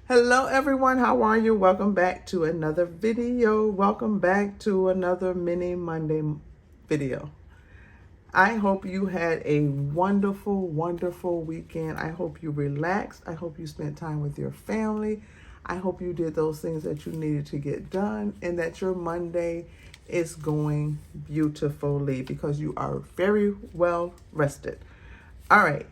Hello everyone, how are you? Welcome back to another video. Welcome back to another mini Monday video. I hope you had a wonderful weekend. I hope you relaxed. I hope you spent time with your family. I hope you did those things that you needed to get done and that your Monday is going beautifully because you are very well rested. All right.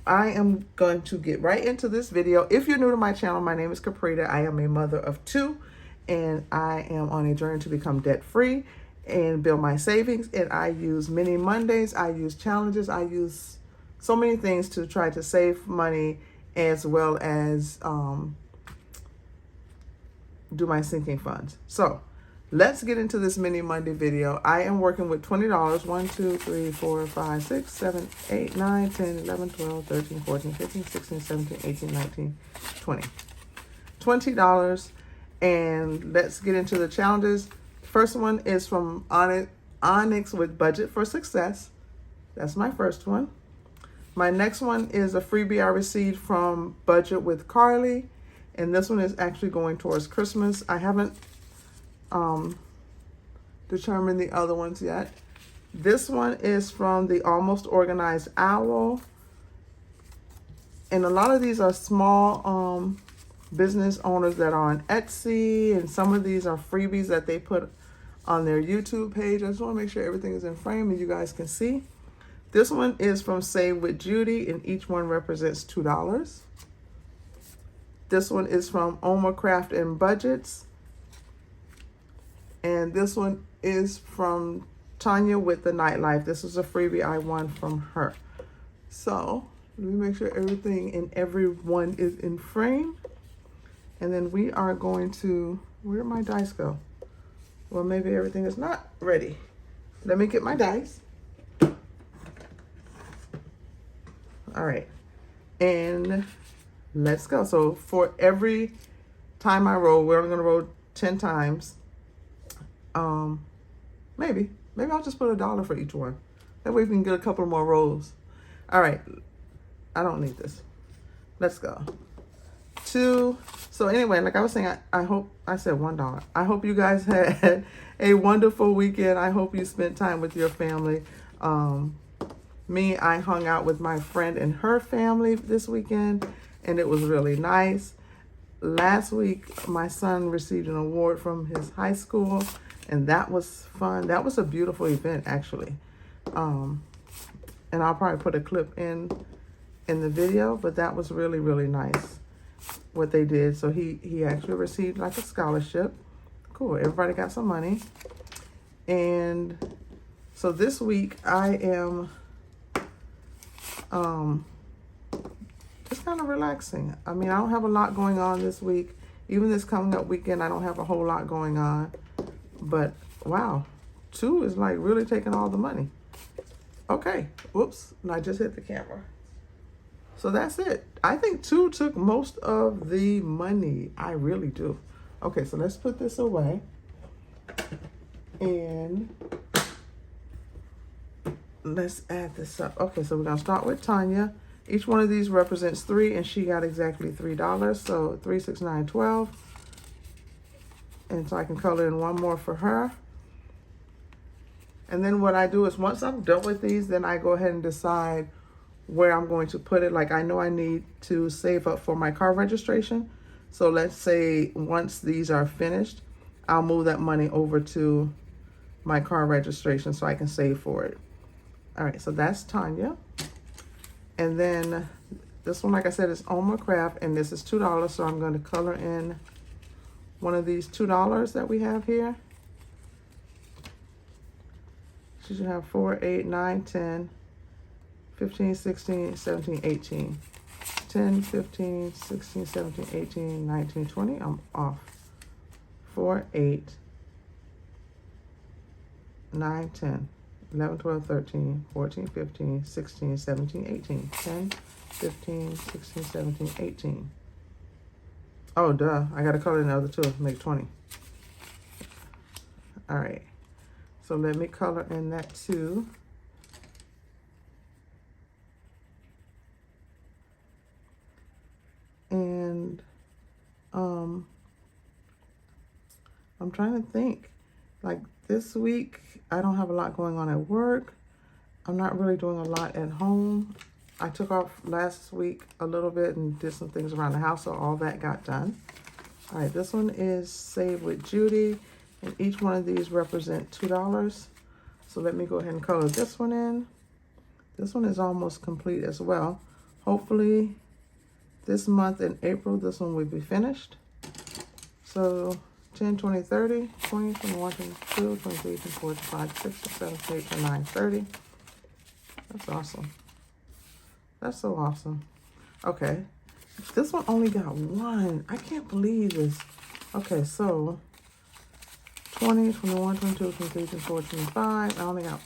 I am going to get right into this video. If you're new to my channel, my name is Caprita. I am a mother of two, and I am on a journey to become debt-free and build my savings. And I use mini Mondays, I use challenges, I use so many things to try to save money as well as do my sinking funds. So let's get into this mini Monday video. I am working with $20. 1, 2, 3, 4, 5, 6, 7, 8, 9, 10, 11, 12, 13, 14, 15, 16, 17, 18, 19, 20. $20. And let's get into the challenges. First one is from Onyx with Budget for Success. That's my first one. My next one is a freebie I received from Budget with Carly. And this one is actually going towards Christmas. I haven't determined the other ones yet. This one is from the Almost Organized Owl. And a lot of these are small business owners that are on Etsy. And some of these are freebies that they put on their YouTube page. I just want to make sure everything is in frame and you guys can see. This one is from Save with Judy, and each one represents $2. This one is from Oma Craft and Budgets. And this one is from Tanya with the Nightlife. This is a freebie I won from her. So let me make sure everything and everyone is in frame. And then we are going to, where'd my dice go? Well, maybe everything is not ready. Let me get my dice. All right. And let's go. So for every time I roll, we're only going to roll 10 times. Maybe I'll just put $1 for each one. That way we can get a couple more rolls. All right. I don't need this. Let's go. 2. So anyway, like I was saying, I hope I said $1. I hope you guys had a wonderful weekend. I hope you spent time with your family. I hung out with my friend and her family this weekend, and it was really nice. Last week, my son received an award from his high school, and that was fun. That was a beautiful event, actually. And I'll probably put a clip in the video, but that was really nice what they did. So he actually received like a scholarship. Cool. Everybody got some money. And so this week I am just kind of relaxing. I mean, I don't have a lot going on this week. Even this coming up weekend, I don't have a whole lot going on. But wow, 2 is like really taking all the money. Okay, whoops, and I just hit the camera. So that's it. I think 2 took most of the money. I really do. Okay, so let's put this away. And let's add this up. Okay, so we're gonna start with Tanya. Each one of these represents 3, and she got exactly $3. So 3, 6, 9, 12. And so I can color in one more for her. And then what I do is once I'm done with these, then I go ahead and decide where I'm going to put it. Like I know I need to save up for my car registration. So let's say once these are finished, I'll move that money over to my car registration so I can save for it. All right, so that's Tanya. And then this one, like I said, is Oma Craft, and this is $2. So I'm going to color in one of these $2 that we have here. She should have 4, 8, 9, 10, 15, 16, 17, 18. 10, 15, 16, 17, 18, 19, 20. I'm off. 4, 8, 9, 10, 11, 12, 13, 14, 15, 16, 17, 18. 10, 15, 16, 17, 18. Oh, duh. I got to color in the other 2 to make 20. All right. So let me color in that 2. And I'm trying to think. Like this week, I don't have a lot going on at work. I'm not really doing a lot at home. I took off last week a little bit and did some things around the house, so all that got done. All right, this one is Save with Judy, and each one of these represent $2. So let me go ahead and color this one in. This one is almost complete as well. Hopefully this month in April, this one will be finished. So 10, 20, 30, 20, 21, 22, 23, 24, 25, 26, 27, 28, 29, 30. That's awesome. That's so awesome. Okay. This one only got one. I can't believe this. Okay, so 20, 21, 22, 23, 24, 25. I only got,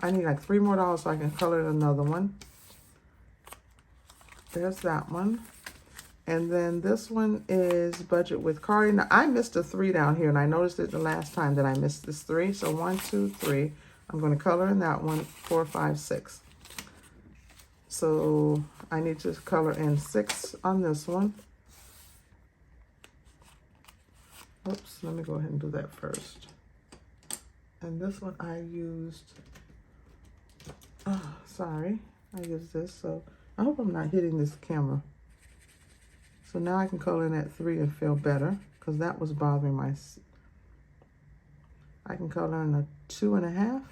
I need like $3 more so I can color another one. There's that one. And then this one is Budget with Cardi. Now, I missed a 3 down here, and I noticed it the last time that I missed this 3. So 1, 2, 3. I'm going to color in that one, 4, 5, 6. So I need to color in 6 on this one. Oops, let me go ahead and do that first. And this one I used, sorry, I used this. So I hope I'm not hitting this camera. So now I can color in at 3 and feel better, because that was bothering my, I can color in a 2.5.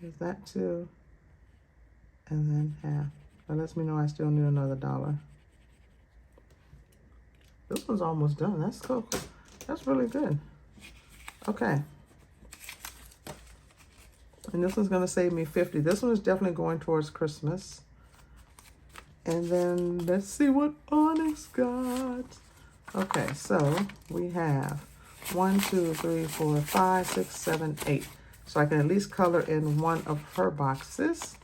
There's that 2, and then half. That lets me know I still need another $1. This one's almost done. That's cool. That's really good. Okay. And this one's going to save me 50. This one is definitely going towards Christmas. And then let's see what Onyx got. Okay, so we have 1, 2, 3, 4, 5, 6, 7, 8. So I can at least color in one of her boxes.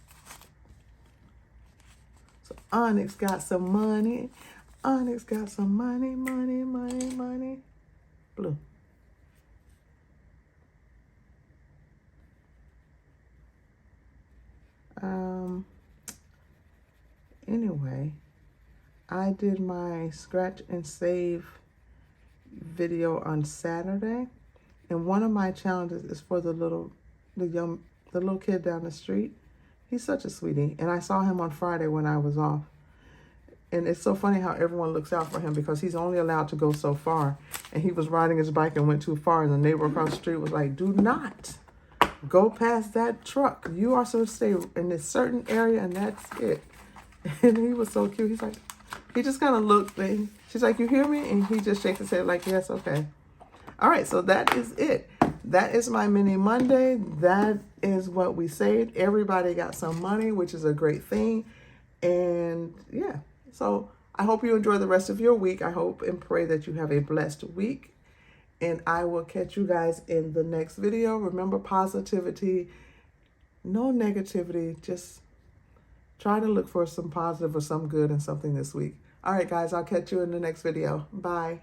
So Onyx got some money. Onyx got some money, money, money, money. Blue. Anyway, I did my scratch and save video on Saturday, and one of my challenges is for the little kid down the street. He's such a sweetie, and I saw him on Friday when I was off. And it's so funny how everyone looks out for him, because he's only allowed to go so far. And he was riding his bike and went too far, and the neighbor across the street was like, "Do not go past that truck. You are supposed to stay in this certain area, and that's it." And he was so cute. He's like, he just kind of looked, and she's like, "You hear me?" And he just shakes his head like, "Yes, okay." All right, so that is it. That is my mini Monday. That is what we saved. Everybody got some money, which is a great thing. And yeah, so I hope you enjoy the rest of your week. I hope and pray that you have a blessed week. And I will catch you guys in the next video. Remember, positivity, no negativity. Just try to look for some positive or some good in something this week. All right, guys, I'll catch you in the next video. Bye.